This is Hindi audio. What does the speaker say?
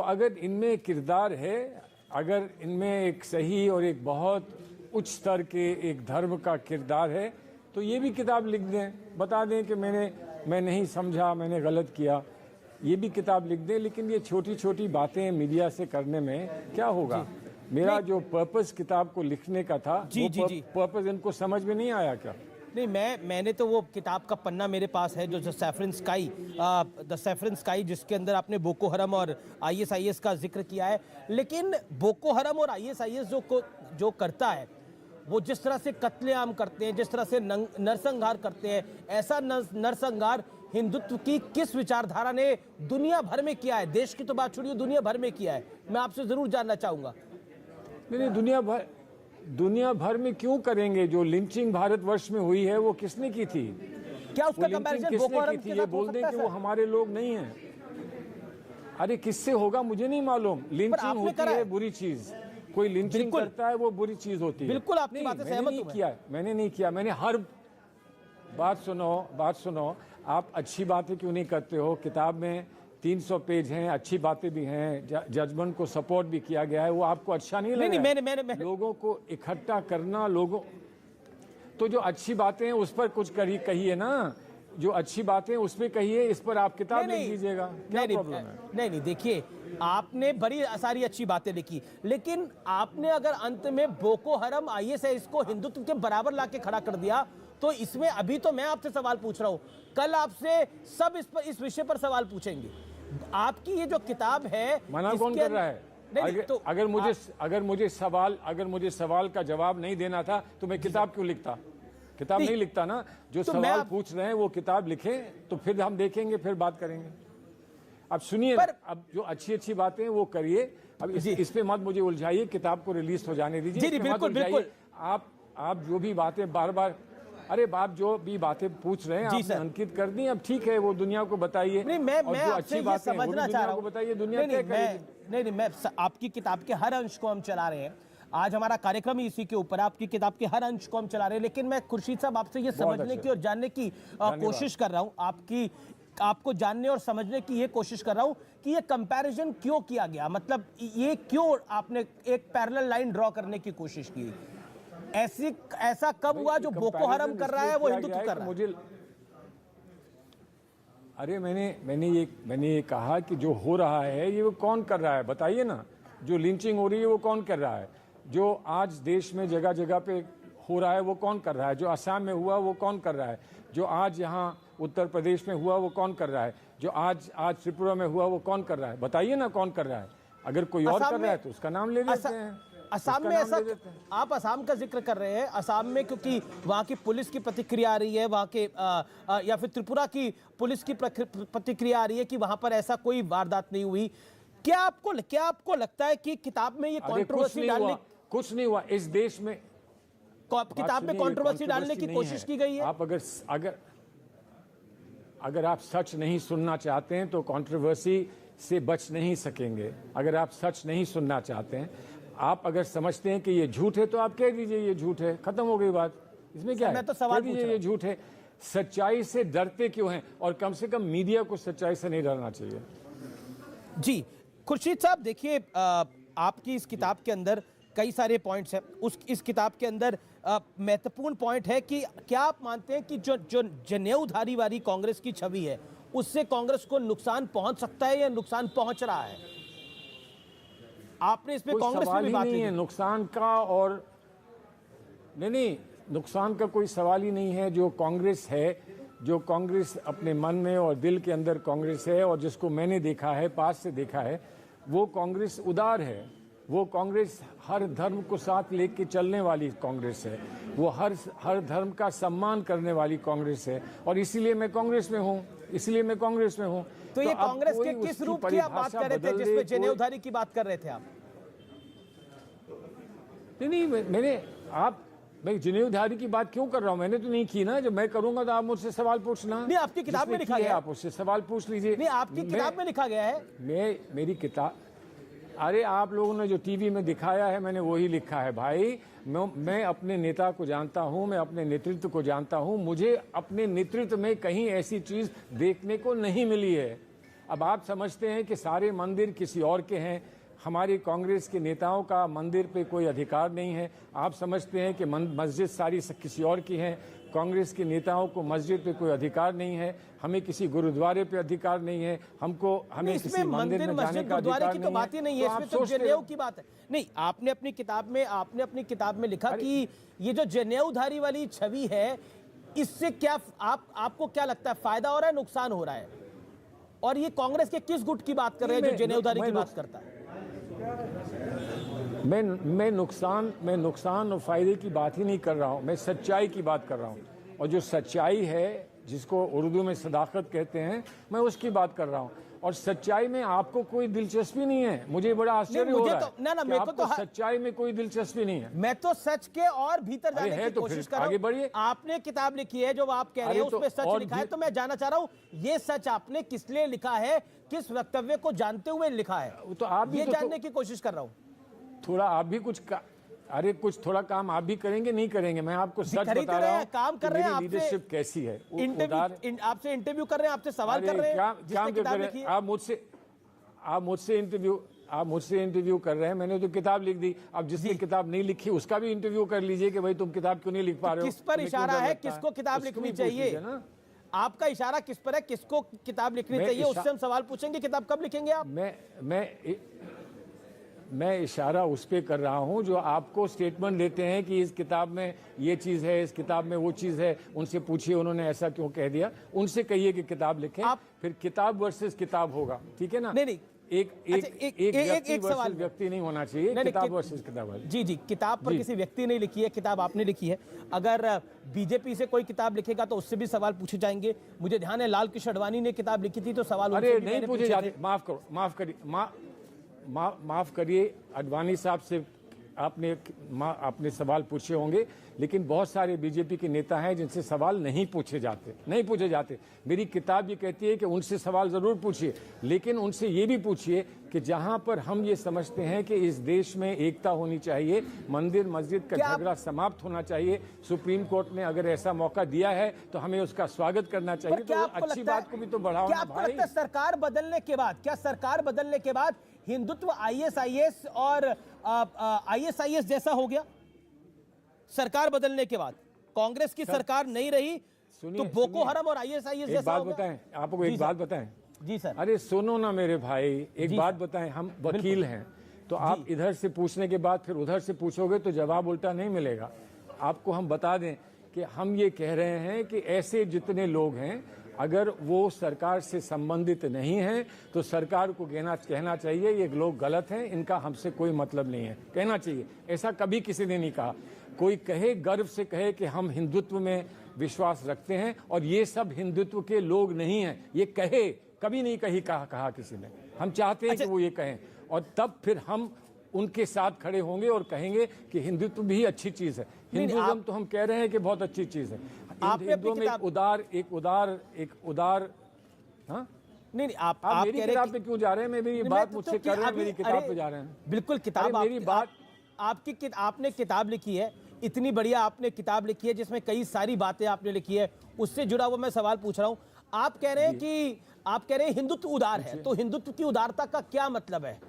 अगर इनमें किरदार है, अगर इनमें एक सही और एक बहुत उच्च स्तर के एक धर्म का किरदार है, तो ये भी किताब लिख दें, बता दें कि मैं नहीं समझा, मैंने गलत किया, ये भी किताब लिख दें। लेकिन ये छोटी छोटी बातें मीडिया से करने में क्या होगा? मेरा जो पर्पस किताब को लिखने का था, वो पर्पस इनको समझ में नहीं आया क्या? नहीं, मैंने तो वो किताब का पन्ना मेरे पास है, जो द सैफरन स्काई, जिसके अंदर आपने बोको हरम और ISIS का जिक्र किया है। लेकिन बोको हरम और ISIS जो करता है, वो जिस तरह से कत्लेआम करते हैं, जिस तरह से नरसंहार करते हैं, ऐसा नरसंहार हिंदुत्व की किस विचारधारा ने दुनिया भर में किया है? देश की तो बात छोड़िए, दुनिया भर में किया है। मैं आपसे जरूर जानना चाहूंगा। नहीं, दुनिया भर में क्यों करेंगे? जो लिंचिंग भारतवर्ष में हुई है वो किसने की थी? क्या उसका कंपैरिजन बोको हरम के साथ हो सकता है? ये बोल दें कि वो हमारे लोग नहीं हैं। अरे किससे होगा मुझे नहीं मालूम। लिंचिंग होती है बुरी चीज, कोई लिंचिंग करता है वो बुरी चीज होती है। बिल्कुल आपकी बात से सहमत हूं। मैंने नहीं किया। मैंने हर बात सुनो, आप अच्छी बातें क्यों नहीं करते हो? किताब में 300 पेज हैं, अच्छी बातें भी हैं, जजमेंट को सपोर्ट भी किया गया है। वो आपको अच्छा नहीं लगा? नहीं, मैंने लोगों को इकट्ठा करना, लोगों तो जो अच्छी बातें हैं उस पर कुछ कहिए ना, जो अच्छी बातें उस पर कहिए, इस पर आप किताब लिख दीजिएगा। क्या प्रॉब्लम है? नहीं, देखिए, आपने बड़ी सारी अच्छी बातें लिखी, लेकिन आपने अगर अंत में बोको हरम ISIS को हिंदुत्व के बराबर लाके खड़ा कर दिया, तो इसमें अभी तो मैं आपसे सवाल पूछ रहा हूं, कल आपसे सब इस विषय पर सवाल पूछेंगे। आपकी ये जो किताब है, मना कौन कर रहा है? अगर मुझे सवाल का जवाब नहीं देना था तो मैं किताब क्यों लिखता? किताब नहीं लिखता ना। जो सवाल पूछ रहे हैं वो किताब लिखें, तो फिर हम देखेंगे, फिर बात करेंगे। अब सुनिए, अब जो अच्छी बातें हैं वो करिए। अब इस पे मत मुझे उलझाइए, किताब को रिलीज हो जाने दीजिए। जी, बिल्कुल। आप जो भी बातें बार-बार, अरे बाप जो भी बातें पूछ रहे हैं आपने अंकित कर दी, अब ठीक है, वो दुनिया को बताइए। नहीं, मैं अच्छी बात समझना चाह रहा हूं। बताइए दुनिया क्या करेगी? नहीं, मैं आपकी किताब के हर अंश को हम चला रहे हैं। आज हमारा कार्यक्रम ही इसी के ऊपर, आपकी किताब के हर अंश को हम चला रहे हैं। लेकिन मैं खुर्शीद साहब आपसे ये समझने की और जानने की कोशिश कर रहा हूं, आपको जानने और समझने की ये कोशिश कर रहा हूं कि ये कंपैरिजन क्यों किया गया। मतलब ये क्यों आपने एक पैरेलल लाइन ड्रॉ करने की कोशिश की? ऐसा कब हुआ जो बोको हरम कर रहा है वो हिंदुत्व कर रहा है? अरे मैंने ये कहा कि जो हो रहा है ये वो कौन कर रहा है बताइए ना। जो लिंचिंग हो रही है वो कौन कर रहा है? जो आज देश में जगह जगह पे हो रहा है वो कौन कर रहा है? जो असम में हुआ वो कौन कर रहा है? जो आज यहाँ उत्तर प्रदेश में हुआ वो कौन कर रहा है? जो आज त्रिपुरा में हुआ वो कौन कर रहा है? बताइए ना कौन कर रहा है। अगर कोई और कर रहा है तो उसका नाम ले लेते हैं। असम में ऐसा, आप असम का जिक्र कर रहे हैं, असम में क्योंकि वहां की पुलिस की प्रतिक्रिया आ रही है, वहां के या फिर त्रिपुरा की पुलिस की प्रतिक्रिया आ रही है कि वहां पर ऐसा कोई वारदात नहीं हुई। क्या आपको लगता है कि किताब में ये कंट्रोवर्सी डालने, कुछ नहीं हुआ इस देश में, किताब में कंट्रोवर्सी डालने की कोशिश की गई है? आप अगर आप सच नहीं सुनना चाहते हैं तो कंट्रोवर्सी से बच नहीं सकेंगे। अगर आप सच नहीं सुनना चाहते हैं, आप अगर समझते हैं कि ये झूठ है तो आप कह दीजिए ये झूठ है, खत्म हो गई बात। इसमें क्या है? मैं तो सवाल पूछ रहा हूं, ये झूठ है। सच्चाई से डरते क्यों हैं? और कम से कम मीडिया को सच्चाई से नहीं डरना चाहिए। जी खुर्शीद साहब, देखिए, आपकी इस किताब के अंदर कई सारे पॉइंट्स हैं। इस किताब के अंदर महत्वपूर्ण पॉइंट है कि क्या आप मानते हैं कि जो जनेऊधारी वाली कांग्रेस की छवि है, उससे कांग्रेस को नुकसान पहुंच सकता है या नुकसान पहुंच रहा है? आपने इसमें कांग्रेस में भी बात नहीं है नुकसान का, और नहीं, नुकसान का कोई सवाल ही नहीं है। जो कांग्रेस है, जो कांग्रेस अपने मन में और दिल के अंदर कांग्रेस है, और जिसको मैंने देखा है, पास से देखा है, वो कांग्रेस उदार है। वो कांग्रेस हर धर्म को साथ लेके चलने वाली कांग्रेस है। वो हर धर्म का सम्मान करने वाली कांग्रेस है, और इसीलिए मैं कांग्रेस में हूँ। तो ये कांग्रेस के किस रूप की आप बात कर रहे थे जिसमें जनेऊधारी की बात कर रहे थे आप? नहीं, मैं जनेऊधारी की बात क्यों कर रहा हूं? मैंने तो नहीं की ना। जब मैं करूंगा तो आप मुझसे सवाल पूछना। नहीं, आपकी किताब में लिखा गया है, आप उससे सवाल पूछ लीजिए। नहीं, आपकी किताब में लिखा गया है। मेरी किताब, अरे आप लोगों ने जो टीवी में दिखाया है मैंने वही लिखा है भाई। मैं अपने नेता को जानता हूं, मैं अपने नेतृत्व को जानता हूं। मुझे अपने नेतृत्व में कहीं ऐसी चीज देखने को नहीं मिली है, अब आप समझते हैं कि सारे मंदिर किसी और के हैं, हमारे कांग्रेस के नेताओं का मंदिर पे कोई अधिकार नहीं है। आप समझते हैं कि मस्जिद सारी किसी और की है, कांग्रेस के नेताओं को मस्जिद पे कोई अधिकार नहीं है, हमें किसी गुरुद्वारे पे अधिकार नहीं है, हमें किसी मंदिर में जाने का अधिकार की तो बात ही नहीं है, इसमें तो जनेऊ की बात है। नहीं, आपने अपनी किताब में लिखा कि ये जो जनेऊधारी वाली छवि है, इससे क्या आपको क्या लगता है, फायदा हो रहा है, नुकसान हो रहा है? और ये कांग्रेस के किस गुट की बात कर रहे हैं जो जनेऊधारी की बात करता है? मैं नुकसान और फायदे की बात ही नहीं कर रहा हूं, मैं सच्चाई की बात कर रहा हूं। और जो सच्चाई है, जिसको उर्दू में सदाकत कहते हैं, मैं उसकी बात कर रहा हूं। और सच्चाई में आपको कोई दिलचस्पी नहीं है, मुझे बड़ा आश्चर्य हो रहा है कि आपको सच्चाई में कोई दिलचस्पी नहीं है। मैं तो सच के और भीतर जाने की तो कोशिश कर रहा हूं। आगे बढ़िए। आपने किताब लिखी है जो आप कह रहे हैं उसमें सच लिखा है, तो मैं जानना चाह रहा हूं ये सच आपने किस लिए लिखा है, किस वक्तव्य को जानते हुए लिखा है? तो आप ये जानने की कोशिश कर रहा हूं। थोड़ा आप भी कुछ थोड़ा काम आप भी करेंगे, नहीं करेंगे? मैं आपको सच बता रहा हूं, काम कर रहे हैं, लीडरशिप कैसी है। आपसे इंटरव्यू कर रहे हैं, आपसे सवाल कर रहे हैं। आप मुझसे इंटरव्यू कर रहे हैं, मैंने तो किताब लिख दी। अब जिसने किताब नहीं लिखी उसका भी इंटरव्यू कर लीजिए कि भाई तुम किताब क्यों नहीं लिख पा रहे हो। किस पर इशारा है, किसको किताब लिखनी चाहिए? आपका इशारा किस पर है, किसको किताब लिखनी चाहिए, उससे हम सवाल पूछेंगे। किताब कब लिखेंगे आप? मैं इशारा उस पे कर रहा हूं जो आपको स्टेटमेंट देते हैं कि इस किताब में ये चीज है, इस किताब में वो चीज है। उनसे पूछिए उन्होंने ऐसा क्यों कह दिया, उनसे कहिए कि किताब लिखें। फिर किताब वर्सेस किताब होगा, ठीक है ना? नहीं, एक व्यक्ति नहीं होना चाहिए, किताब वर्सेस किताब। जी, किताब पर किसी व्यक्ति ने लिखी है, किताब आपने लिखी है। अगर बीजेपी से कोई किताब लिखेगा तो उससे भी सवाल पूछे जाएंगे। मुझे ध्यान है लाल कृष्ण आडवाणी ने किताब लिखी थी तो सवाल अरे नहीं पूछे जाते। माफ करिए, आडवाणी साहब से आपने सवाल पूछे होंगे, लेकिन बहुत सारे बीजेपी के नेता हैं जिनसे सवाल नहीं पूछे जाते। मेरी किताब ये कहती है कि उनसे सवाल जरूर पूछिए, लेकिन उनसे ये भी पूछिए कि जहां पर हम ये समझते हैं कि इस देश में एकता होनी चाहिए, मंदिर मस्जिद का झगड़ा समाप्त होना चाहिए। सुप्रीम कोर्ट ने अगर ऐसा मौका दिया है तो हमें उसका स्वागत करना चाहिए। तो अच्छी बात को भी तो बढ़ाओ ना भाई। सरकार बदलने के बाद हिंदुत्व आईएसआईएस और आईएसआईएस जैसा हो गया? सरकार बदलने के बाद कांग्रेस की सरकार नहीं रही तो बोको हरम और आईएसआईएस जैसा हो गया? आपको एक बात बताएं। जी सर। अरे सुनो ना मेरे भाई, एक बात बताएं। हम वकील हैं, तो आप इधर से पूछने के बाद फिर उधर से पूछोगे तो जवाब उल्टा नहीं मिलेगा। आपको हम बता दें कि हम ये कह रहे हैं कि ऐसे जितने लोग हैं, अगर वो सरकार से संबंधित नहीं हैं तो सरकार को कहना चाहिए ये लोग गलत हैं, इनका हमसे कोई मतलब नहीं है, कहना चाहिए। ऐसा कभी किसी ने नहीं कहा। कोई कहे, गर्व से कहे कि हम हिंदुत्व में विश्वास रखते हैं और ये सब हिंदुत्व के लोग नहीं हैं, ये कहे, कभी नहीं कहा किसी ने। हम चाहते हैं कि वो ये कहें और तब फिर हम उनके साथ खड़े होंगे और कहेंगे कि हिंदुत्व भी अच्छी चीज है। हिंदुइज्म तो हम कह रहे हैं कि बहुत अच्छी चीज है। हिंदुओं में एक उदार हाँ? नहीं, आप मेरी किताब पे क्यों जा रहे हैं? मेरी बात मुझसे कर रहे हैं, मेरी किताब पे जा रहे हैं। बिल्कुल, किताब मेरी बात आपने किताब लिखी है, इतनी बढ़िया आपने किताब लिखी है जिसमें कई सारी बातें आपने लिखी है, उससे जुड़ा हुआ मैं सवाल पूछ रहा हूं। आप कह रहे हैं हिंदुत्व उदार है, तो हिंदुत्व की उदारता का क्या मतलब है?